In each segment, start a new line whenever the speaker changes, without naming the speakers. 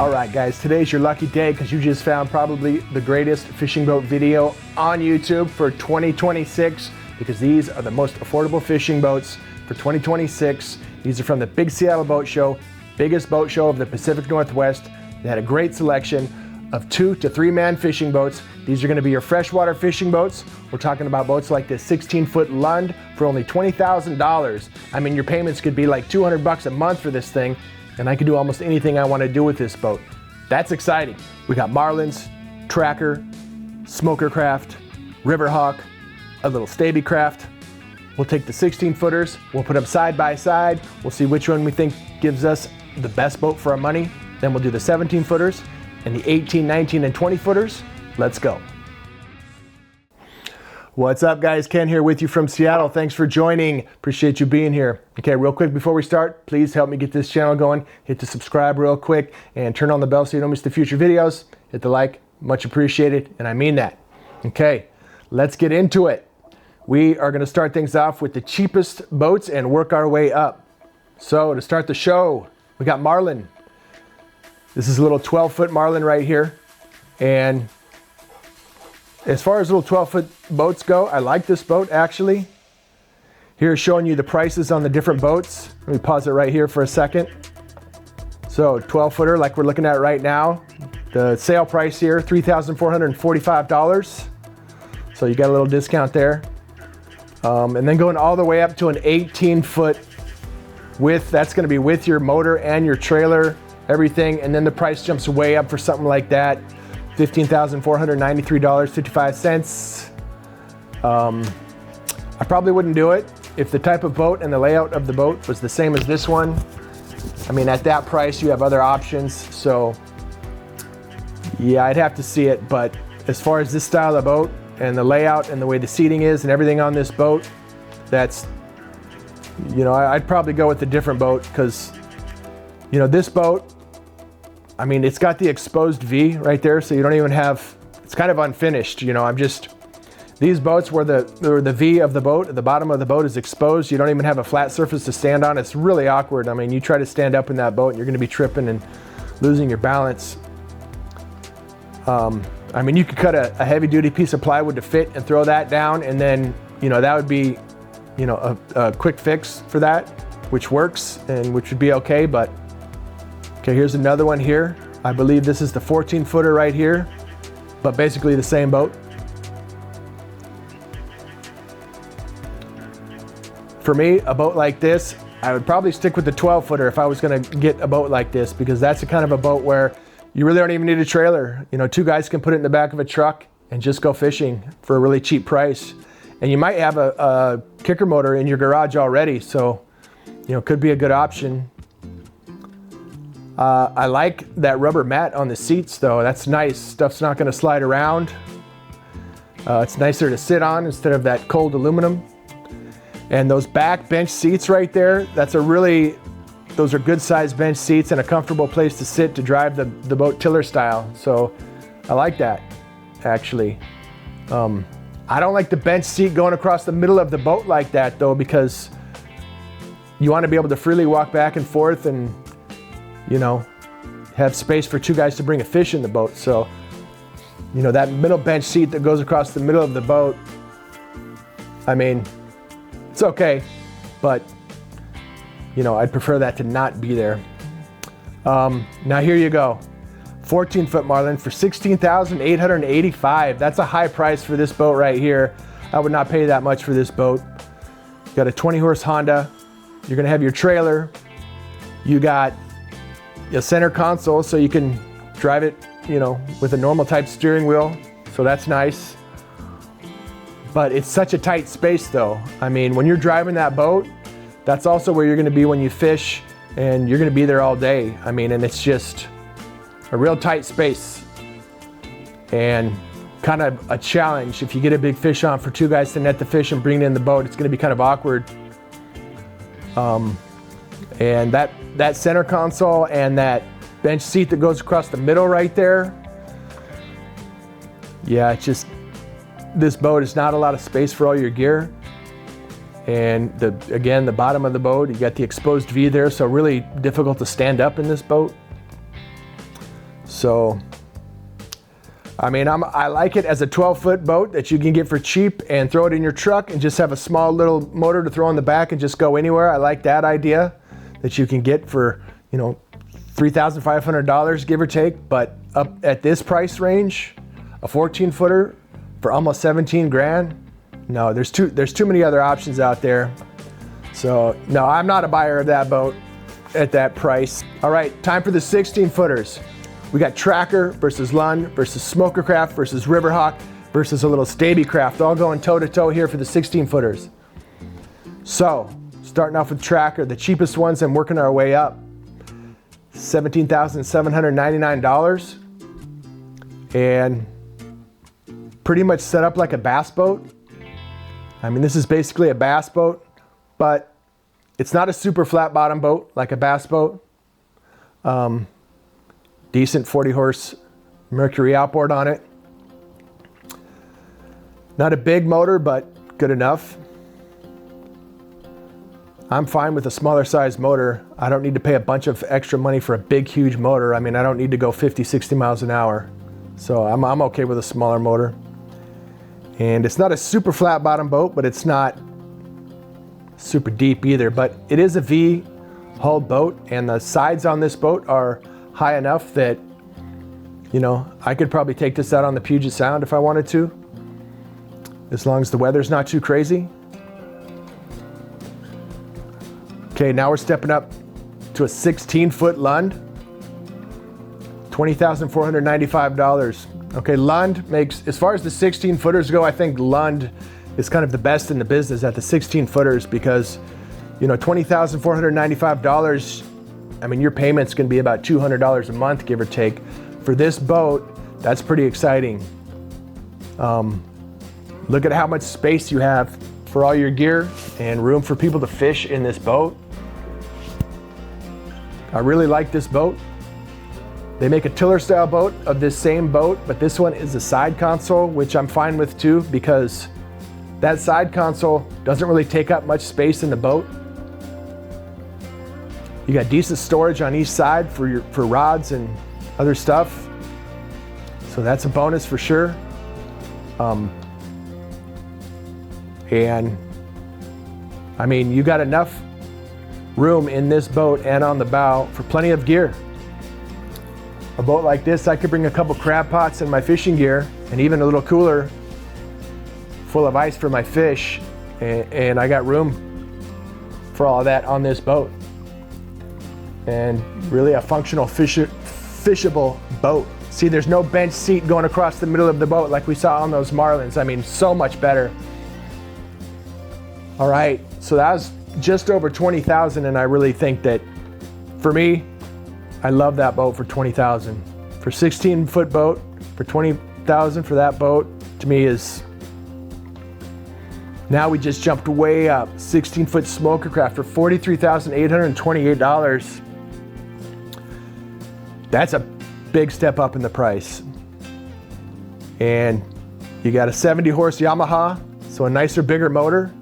All right guys, today's your lucky day because you just found probably the greatest fishing boat video on YouTube for 2026, because these are the most affordable fishing boats for 2026. These are from the Big Seattle Boat Show, biggest boat show of the Pacific Northwest. They had a great selection of 2 to 3 man fishing boats. These are going to be your freshwater fishing boats. We're talking about boats like this 16-foot Lund for only $20,000. I mean, your payments could be like $200 a month for this thing, and I can do almost anything I want to do with this boat. That's exciting. We got Marlins, Tracker, Smokercraft, Riverhawk, a little Stabicraft. We'll take the 16-footers, we'll put them side by side, we'll see which one we think gives us the best boat for our money. Then we'll do the 17-footers and the 18, 19, and 20-footers. Let's go. What's up guys, Ken here with you from Seattle. Thanks for joining, appreciate you being here. Okay, real quick before we start, please help me get this channel going. Hit the subscribe real quick and turn on the bell so you don't miss the future videos. Hit the like, much appreciated, and I mean that. Okay, let's get into it. We are gonna start things off with the cheapest boats and work our way up. So to start the show, we got Marlin. This is a little 12-foot Marlin right here. And as far as little 12-foot boats go, I like this boat actually. Here's showing you the prices on the different boats. Let me pause it right here for a second. So 12-footer like we're looking at right now. The sale price here, $3,445. So you got a little discount there. And then going all the way up to an 18-foot with, that's gonna be with your motor and your trailer, everything. And then the price jumps way up for something like that. $15,493.55. I probably wouldn't do it if the type of boat and the layout of the boat was the same as this one. I mean, at that price, you have other options. So yeah, I'd have to see it. But as far as this style of boat and the layout and the way the seating is and everything on this boat, that's, you know, I'd probably go with a different boat because, you know, this boat, I mean, it's got the exposed V right there, so you don't even have, it's kind of unfinished, you know. These boats where the V of the boat, the bottom of the boat is exposed, you don't even have a flat surface to stand on. It's really awkward. I mean, you try to stand up in that boat and you're gonna be tripping and losing your balance. I mean, you could cut a heavy duty piece of plywood to fit and throw that down, and then, you know, that would be, you know, a quick fix for that, which works and which would be okay. But okay, here's another one here. I believe this is the 14-footer right here, but basically the same boat. For me, a boat like this, I would probably stick with the 12-footer if I was gonna get a boat like this, because that's the kind of a boat where you really don't even need a trailer. You know, 2 guys can put it in the back of a truck and just go fishing for a really cheap price. And you might have a kicker motor in your garage already, so, you know, could be a good option. I like that rubber mat on the seats though. That's nice. Stuff's not gonna slide around. It's nicer to sit on instead of that cold aluminum. And those back bench seats right there, those are good sized bench seats and a comfortable place to sit to drive the boat tiller style. So I like that, actually. I don't like the bench seat going across the middle of the boat like that though, because you wanna be able to freely walk back and forth and, you know, have space for 2 guys to bring a fish in the boat. So, you know, that middle bench seat that goes across the middle of the boat, I mean, it's okay, but, you know, I'd prefer that to not be there. Now here you go. 14-foot Marlin for $16,885. That's a high price for this boat right here. I would not pay that much for this boat. You got a 20-horse Honda. You're gonna have your trailer. You got a center console so you can drive it, you know, with a normal type steering wheel, so that's nice. But it's such a tight space though. I mean, when you're driving that boat, that's also where you're gonna be when you fish, and you're gonna be there all day. I mean, and it's just a real tight space and kind of a challenge. If you get a big fish on for 2 guys to net the fish and bring it in the boat, it's gonna be kind of awkward. And that center console and that bench seat that goes across the middle right there, yeah, it's just, this boat is not a lot of space for all your gear. And again, the bottom of the boat, you got the exposed V there, so really difficult to stand up in this boat. So, I mean, I like it as a 12-foot boat that you can get for cheap and throw it in your truck and just have a small little motor to throw in the back and just go anywhere. I like that idea that you can get for, you know, $3,500, give or take. But up at this price range, a 14-footer for almost 17 grand, no, there's too many other options out there. So, no, I'm not a buyer of that boat at that price. All right, time for the 16-footers. We got Tracker versus Lund versus Stabicraft versus Riverhawk versus a little Stabicraft, all going toe-to-toe here for the 16-footers. So, starting off with Tracker, the cheapest ones and working our way up. $17,799. And pretty much set up like a bass boat. I mean, this is basically a bass boat, but it's not a super flat bottom boat like a bass boat. Decent 40 horse Mercury outboard on it. Not a big motor, but good enough. I'm fine with a smaller size motor. I don't need to pay a bunch of extra money for a big, huge motor. I mean, I don't need to go 50, 60 miles an hour. So I'm okay with a smaller motor. And it's not a super flat bottom boat, but it's not super deep either. But it is a V-hull boat, and the sides on this boat are high enough that, you know, I could probably take this out on the Puget Sound if I wanted to, as long as the weather's not too crazy. Okay, now we're stepping up to a 16-foot Lund, $20,495. Okay, Lund makes, as far as the 16-footers go, I think Lund is kind of the best in the business at the 16-footers because, you know, $20,495, I mean, your payment's gonna be about $200 a month, give or take. For this boat, that's pretty exciting. Look at how much space you have for all your gear and room for people to fish in this boat. I really like this boat. They make a tiller style boat of this same boat, but this one is a side console, which I'm fine with too, because that side console doesn't really take up much space in the boat. You got decent storage on each side for rods and other stuff. So that's a bonus for sure. And I mean, you got enough room in this boat and on the bow for plenty of gear. A boat like this, I could bring a couple crab pots and my fishing gear and even a little cooler full of ice for my fish. And I got room for all of that on this boat. And really a functional fishable boat. See, there's no bench seat going across the middle of the boat like we saw on those Marlins. I mean, so much better. All right, so that was just over 20,000, and I really think that, for me, I love that boat for 20,000. For 16-foot boat, for 20,000 for that boat, to me is, now we just jumped way up. 16-foot Stabicraft for $43,828. That's a big step up in the price. And you got a 70 horse Yamaha, so a nicer, bigger motor,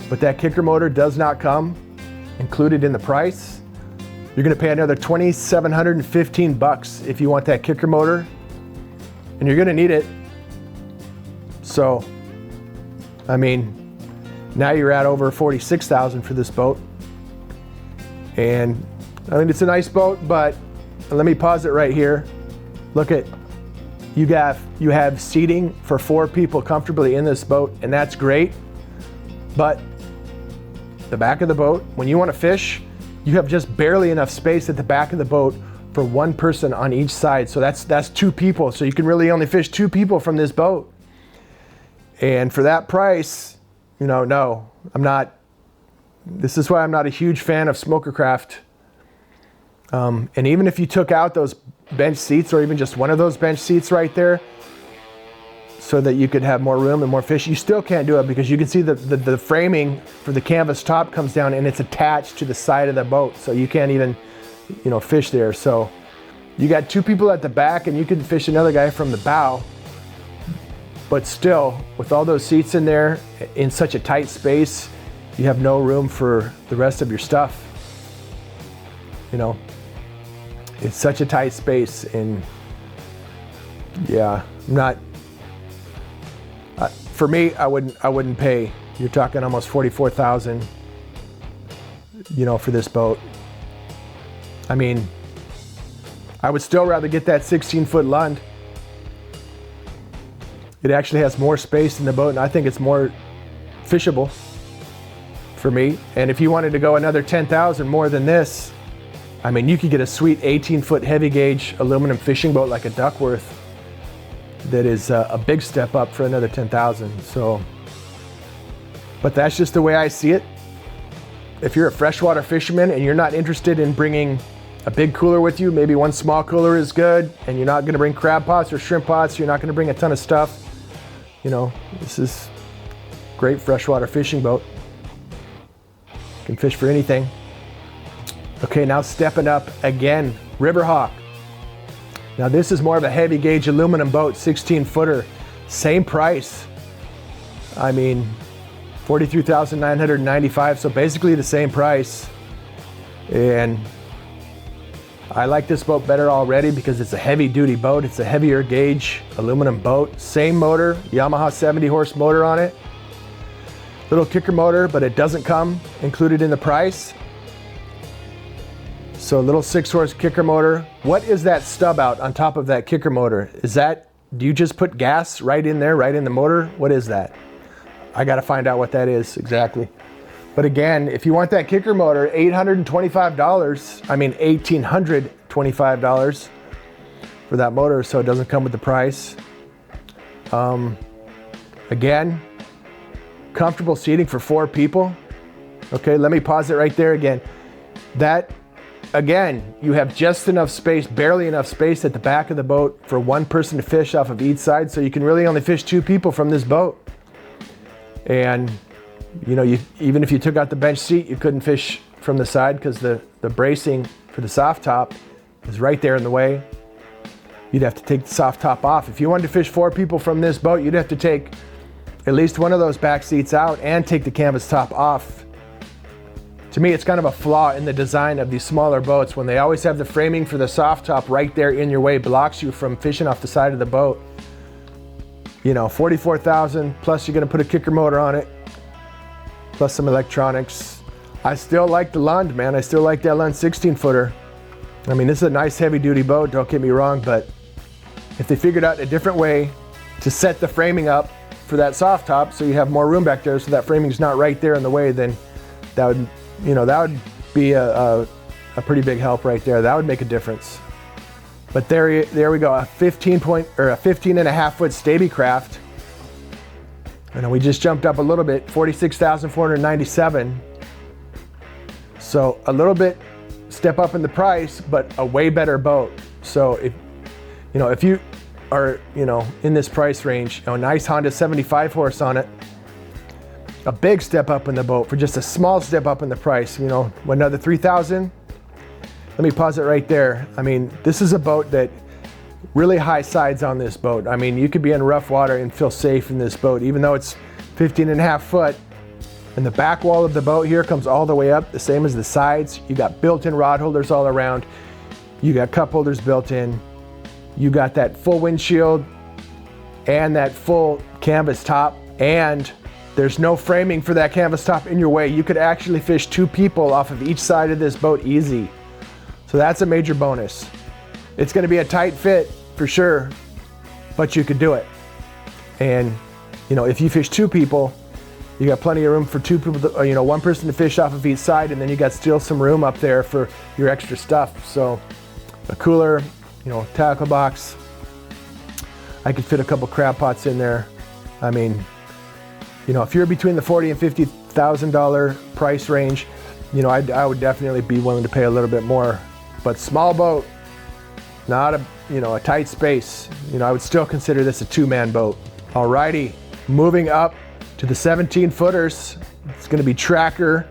but that kicker motor does not come included in the price. You're gonna pay another $2,715 if you want that kicker motor, and you're gonna need it. So, I mean, now you're at over 46,000 for this boat. And I mean, it's a nice boat, but let me pause it right here. Look at, you have seating for 4 people comfortably in this boat, and that's great. But the back of the boat, when you want to fish, you have just barely enough space at the back of the boat for 1 person on each side. So that's 2 people. So you can really only fish 2 people from this boat. And for that price, you know, no, I'm not. This is why I'm not a huge fan of Stabicraft. And even if you took out those bench seats, or even just one of those bench seats right there, so that you could have more room and more fish, you still can't do it because you can see the framing for the canvas top comes down and it's attached to the side of the boat. So you can't even, you know, fish there. So you got 2 people at the back and you can fish another guy from the bow. But still, with all those seats in there, in such a tight space, you have no room for the rest of your stuff. You know, it's such a tight space, and Yeah, not, for me, I wouldn't pay. You're talking almost 44,000, you know, for this boat. I mean, I would still rather get that 16-foot Lund. It actually has more space in the boat, and I think it's more fishable for me. And if you wanted to go another 10,000 more than this, I mean, you could get a sweet 18-foot heavy gauge aluminum fishing boat like a Duckworth that is a big step up for another 10,000. So, but that's just the way I see it. If you're a freshwater fisherman and you're not interested in bringing a big cooler with you, maybe one small cooler is good, and you're not going to bring crab pots or shrimp pots, you're not going to bring a ton of stuff, you know, this is great freshwater fishing boat. You can fish for anything. Okay, now stepping up again, Riverhawk. Now this is more of a heavy gauge aluminum boat, 16-footer, same price. I mean, $43,995, so basically the same price. And I like this boat better already because it's a heavy duty boat. It's a heavier gauge aluminum boat. Same motor, Yamaha 70 horse motor on it. Little kicker motor, but it doesn't come included in the price. So a little 6-horse kicker motor. What is that stub out on top of that kicker motor? Is that, do you just put gas right in there, right in the motor? What is that? I gotta find out what that is exactly. But again, if you want that kicker motor, $825, I mean $1,825 for that motor, so it doesn't come with the price. Again, comfortable seating for 4 people. Okay, let me pause it right there again. That, again, you have just enough space, barely enough space at the back of the boat for one person to fish off of each side, so you can really only fish 2 people from this boat. And you know, even if you took out the bench seat, you couldn't fish from the side because the bracing for the soft top is right there in the way. You'd have to take the soft top off. If you wanted to fish 4 people from this boat, you'd have to take at least one of those back seats out and take the canvas top off. To me, it's kind of a flaw in the design of these smaller boats when they always have the framing for the soft top right there in your way, blocks you from fishing off the side of the boat. You know, 44,000 plus you're gonna put a kicker motor on it, plus some electronics. I still like the Lund, man. I still like that Lund 16-footer. I mean, this is a nice heavy duty boat, don't get me wrong, but if they figured out a different way to set the framing up for that soft top so you have more room back there so that framing's not right there in the way, then that would, you know, that would be a pretty big help right there. That would make a difference. But there we go, a 15.5-foot Stabicraft. And we just jumped up a little bit, 46,497. So a little bit step up in the price, but a way better boat. So if you are, you know, in this price range, a nice Honda 75 horse on it, a big step up in the boat for just a small step up in the price, you know, another 3,000. Let me pause it right there. I mean, this is a boat that really high sides on this boat. I mean, you could be in rough water and feel safe in this boat, even though it's 15.5 foot. And the back wall of the boat here comes all the way up, the same as the sides. You got built-in rod holders all around. You got cup holders built in. You got that full windshield and that full canvas top, and there's no framing for that canvas top in your way. You could actually fish 2 people off of each side of this boat easy. So that's a major bonus. It's gonna be a tight fit for sure, but you could do it. And you know, if you fish 2 people, you got plenty of room for 2 people, to, you know, 1 person to fish off of each side, and then you got still some room up there for your extra stuff. So a cooler, you know, tackle box. I could fit a couple crab pots in there. I mean, you know, if you're between the $40,000 and $50,000 price range, you know, I would definitely be willing to pay a little bit more. But small boat, not a, you know, a tight space. You know, I would still consider this a 2-man boat. Alrighty, moving up to the 17-footers. It's gonna be Tracker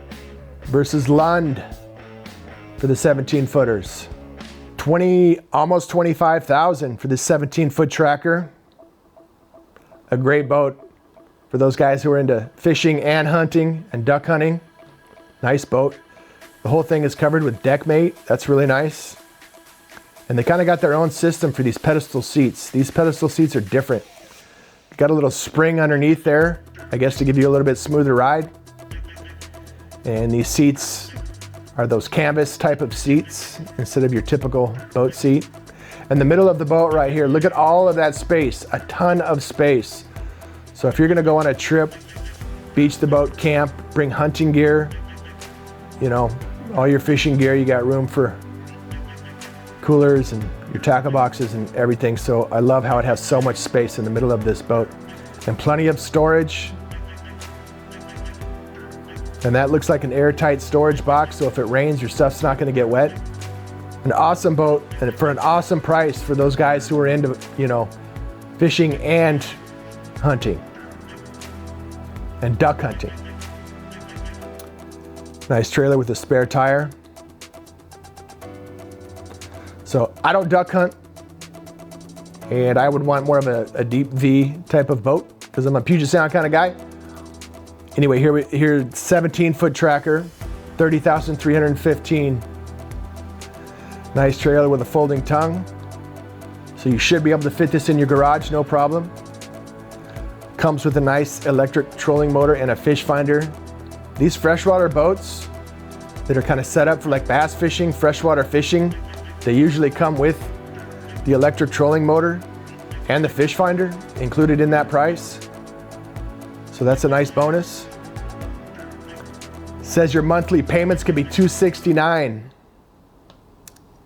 versus Lund for the 17-footers. Almost 25,000 for this 17-foot Tracker. A great boat for those guys who are into fishing and hunting and duck hunting. Nice boat. The whole thing is covered with deck mate. That's really nice. And they kind of got their own system for these pedestal seats. These pedestal seats are different. Got a little spring underneath there, I guess to give you a little bit smoother ride. And these seats are those canvas type of seats instead of your typical boat seat. And the middle of the boat right here, look at all of that space, a ton of space. So if you're gonna go on a trip, beach the boat, camp, bring hunting gear, you know, all your fishing gear, you got room for coolers and your tackle boxes and everything. So I love how it has so much space in the middle of this boat and plenty of storage. And that looks like an airtight storage box, so if it rains, your stuff's not gonna get wet. An awesome boat, and for an awesome price for those guys who are into, you know, fishing and hunting and duck hunting. Nice trailer with a spare tire. So I don't duck hunt, and I would want more of a deep V type of boat because I'm a Puget Sound kind of guy. Anyway, here 17-foot tracker, 30,315. Nice trailer with a folding tongue. So you should be able to fit this in your garage, no problem. Comes with a nice electric trolling motor and a fish finder. These freshwater boats that are kind of set up for like bass fishing, freshwater fishing, they usually come with the electric trolling motor and the fish finder included in that price. So that's a nice bonus. Says your monthly payments could be $269.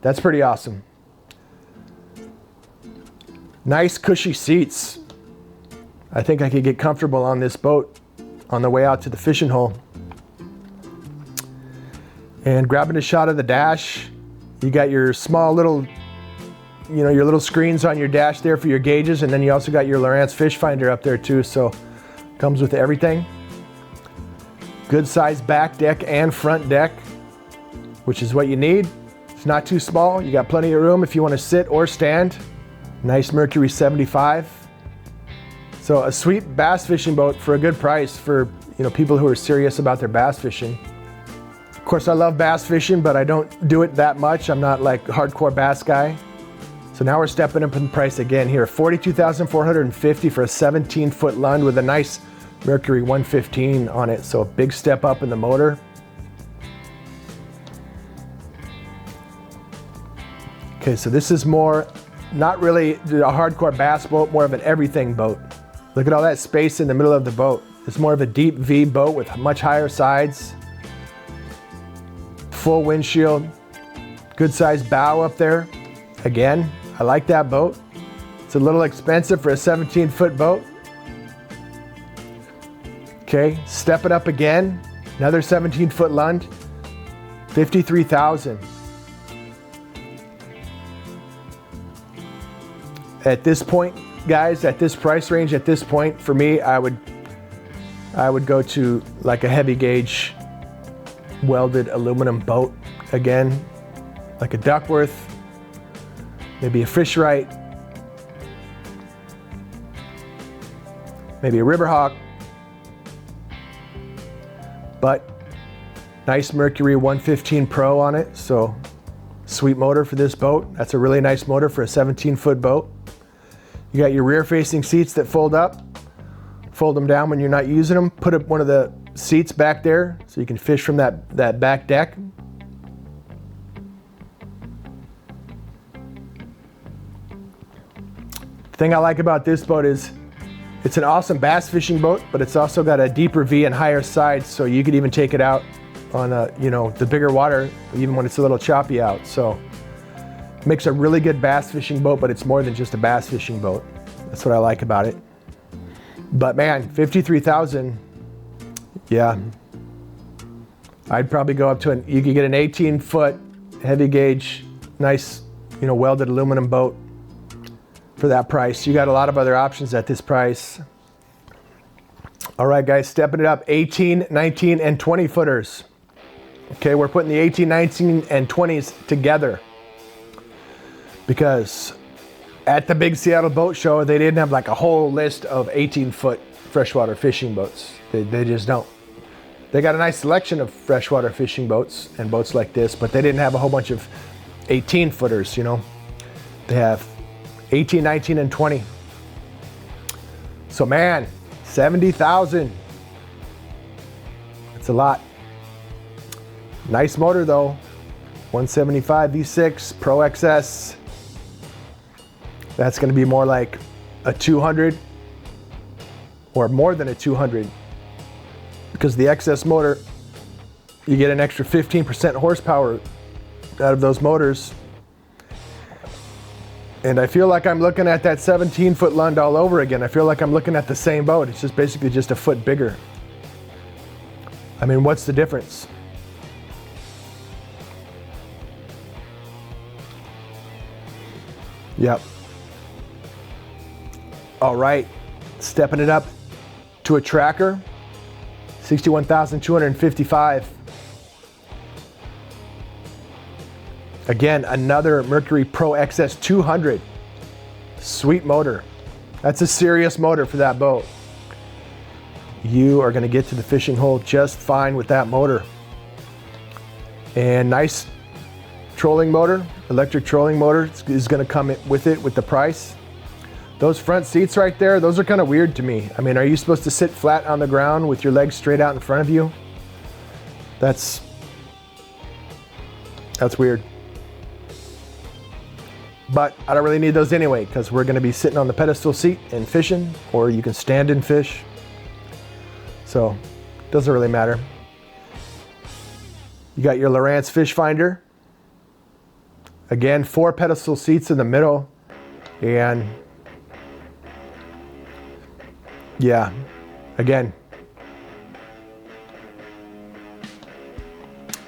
That's pretty awesome. Nice cushy seats. I think I could get comfortable on this boat on the way out to the fishing hole. And grabbing a shot of the dash, you got your small little, you know, your little screens on your dash there for your gauges, and then you also got your Lowrance fish finder up there too, so comes with everything. Good size back deck and front deck, which is what you need. It's not too small. You got plenty of room if you want to sit or stand. Nice Mercury 75. So a sweet bass fishing boat for a good price for, you know, people who are serious about their bass fishing. Of course, I love bass fishing, but I don't do it that much. I'm not like a hardcore bass guy. So now we're stepping up in price again here. $42,450 for a 17-foot Lund with a nice Mercury 115 on it. So a big step up in the motor. Okay, so this is more, not really a hardcore bass boat, more of an everything boat. Look at all that space in the middle of the boat. It's more of a deep V boat with much higher sides. Full windshield, good sized bow up there. Again, I like that boat. It's a little expensive for a 17-foot boat. Okay, step it up again. Another 17-foot Lund, $53,000. At this point, guys, at this price range, at this point, for me, I would go to like a heavy gauge welded aluminum boat again, like a Duckworth, maybe a Fisherite, maybe a Riverhawk, but nice Mercury 115 Pro on it, so sweet motor for this boat. That's a really nice motor for a 17-foot boat. You got your rear facing seats that fold up, fold them down when you're not using them, put up one of the seats back there so you can fish from that back deck. The thing I like about this boat is it's an awesome bass fishing boat, but it's also got a deeper V and higher sides, so you could even take it out on you know, the bigger water, even when it's a little choppy out. So makes a really good bass fishing boat, but it's more than just a bass fishing boat. That's what I like about it. But man, $53,000, yeah. I'd probably go up to you could get an 18-foot heavy gauge, nice, you know, welded aluminum boat for that price. You got a lot of other options at this price. All right, guys, stepping it up, 18, 19, and 20 footers. Okay, we're putting the 18, 19, and 20s together because at the big Seattle Boat Show, they didn't have like a whole list of 18-foot freshwater fishing boats. They just don't. They got a nice selection of freshwater fishing boats and boats like this, but they didn't have a whole bunch of 18-footers, you know. They have 18, 19, and 20. So man, 70,000. It's a lot. Nice motor though. 175 V6 Pro XS. That's going to be more like a 200 or more than a 200, because the XS motor, you get an extra 15% horsepower out of those motors. And I feel like I'm looking at that 17-foot Lund all over again. I feel like I'm looking at the same boat. It's just basically just a foot bigger. I mean, what's the difference? Yep. All right, stepping it up to a tracker, 61,255. Again, another Mercury Pro XS 200. Sweet motor. That's a serious motor for that boat. You are going to get to the fishing hole just fine with that motor. And nice trolling motor, electric trolling motor is going to come with it with the price. Those front seats right there, those are kind of weird to me. I mean, are you supposed to sit flat on the ground with your legs straight out in front of you? That's weird. But I don't really need those anyway, because we're going to be sitting on the pedestal seat and fishing, or you can stand and fish. So it doesn't really matter. You got your Lowrance fish finder. Again, 4 pedestal seats in the middle. And yeah, again,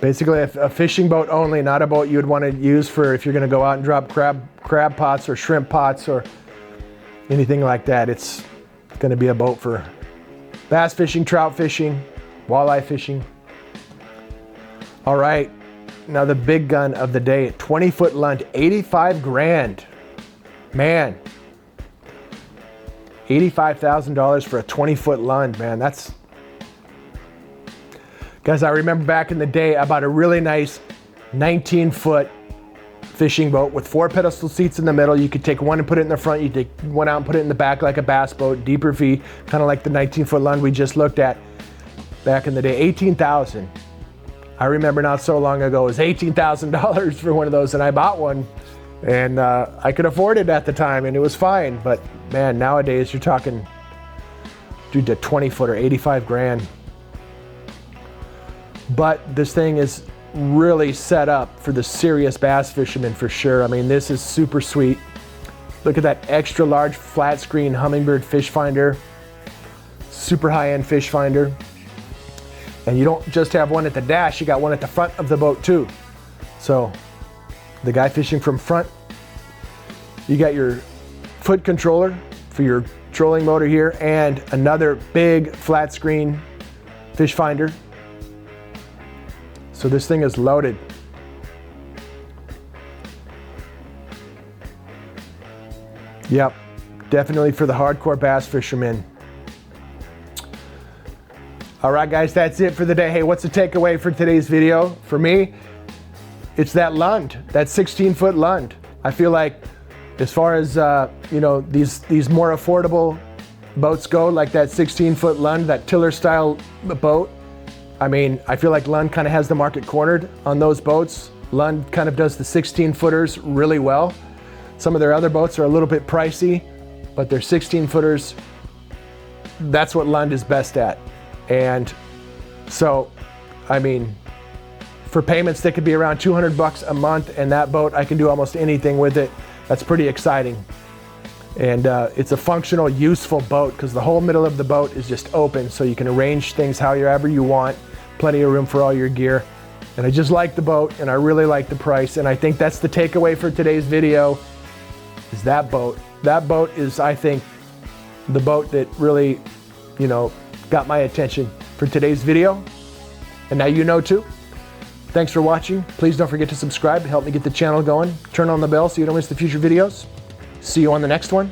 basically a fishing boat only, not a boat you would want to use for if you're going to go out and drop crab pots or shrimp pots or anything like that. It's going to be a boat for bass fishing, trout fishing, walleye fishing. All right, now the big gun of the day, 20-foot Lund, 85 grand. Man, $85,000 for a 20-foot Lund, man. That's, guys, I remember back in the day I bought a really nice 19-foot fishing boat with 4 pedestal seats in the middle. You could take one and put it in the front. You take one out and put it in the back like a bass boat, deeper V, kind of like the 19-foot Lund we just looked at back in the day. $18,000. I remember not so long ago, it was $18,000 for one of those, and I bought one. And I could afford it at the time, and it was fine. But man, nowadays you're talking, dude, the 20-footer, 85 grand. But this thing is really set up for the serious bass fishermen for sure. I mean, this is super sweet. Look at that extra large flat screen Humminbird fish finder. Super high-end fish finder. And you don't just have one at the dash, you got one at the front of the boat too. So the guy fishing from front, you got your foot controller for your trolling motor here, and another big flat screen fish finder. So this thing is loaded. Yep, definitely for the hardcore bass fishermen. All right, guys, that's it for the day. Hey, what's the takeaway for today's video? For me, it's that Lund, that 16-foot Lund. I feel like as far as, you know, these more affordable boats go, like that 16-foot Lund, that tiller style boat, I mean, I feel like Lund kind of has the market cornered on those boats. Lund kind of does the 16-footers really well. Some of their other boats are a little bit pricey, but their 16-footers, that's what Lund is best at. And so, I mean, for payments, they could be around 200 bucks a month, and that boat, I can do almost anything with it. That's pretty exciting. And it's a functional, useful boat because the whole middle of the boat is just open, so you can arrange things however you want. Plenty of room for all your gear. And I just like the boat, and I really like the price, and I think that's the takeaway for today's video, is that boat. That boat is, I think, the boat that really, you know, got my attention for today's video. And now you know too. Thanks for watching. Please don't forget to subscribe to help me get the channel going. Turn on the bell so you don't miss the future videos. See you on the next one.